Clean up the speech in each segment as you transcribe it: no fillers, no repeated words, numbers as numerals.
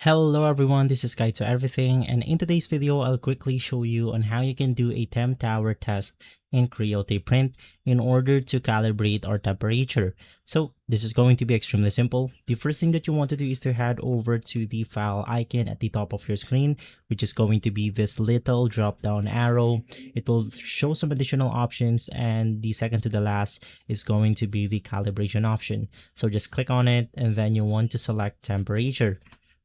Hello everyone, this is Guide to Everything, and in today's video, I'll quickly show you on how you can do a temp tower test in Creality Print in order to calibrate our temperature. So this is going to be extremely simple. The first thing that you want to do is to head over to the file icon at the top of your screen, which is going to be this little drop down arrow. It will show some additional options, and the second to the last is going to be the calibration option. So just click on it and then you want to select temperature.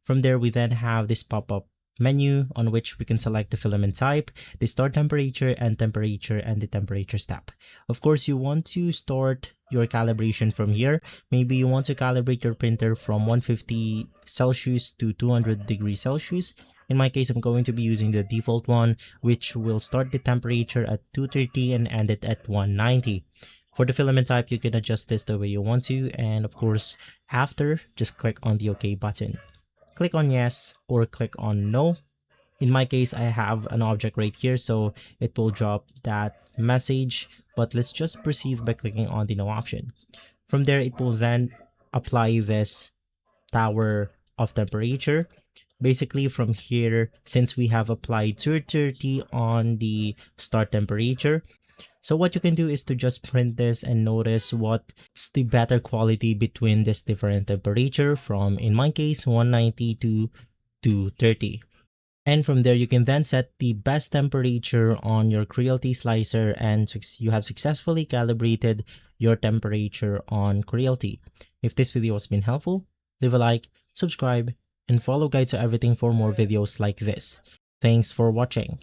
From there, we then have this pop-up menu on which we can select the filament type, the start temperature, and the temperature step. Of course, you want to start your calibration from here. Maybe you want to calibrate your printer from 150 Celsius to 200 degrees Celsius. In my case, I'm going to be using the default one, which will start the temperature at 230 and end it at 190. For the filament type, you can adjust this the way you want to, and of course, after, just click on the OK button. Click on yes or click on no. In my case, I have an object right here, so it will drop that message, but let's just proceed by clicking on the no option. From there, it will then apply this tower of temperature. Basically from here, since we have applied 230 on the start temperature, so what you can do is to just print this and notice what's the better quality between this different temperature from, in my case, 190 to 230. And from there, you can then set the best temperature on your Creality slicer, and you have successfully calibrated your temperature on Creality. If this video has been helpful, leave a like, subscribe, and follow Guide to Everything for more videos like this. Thanks for watching.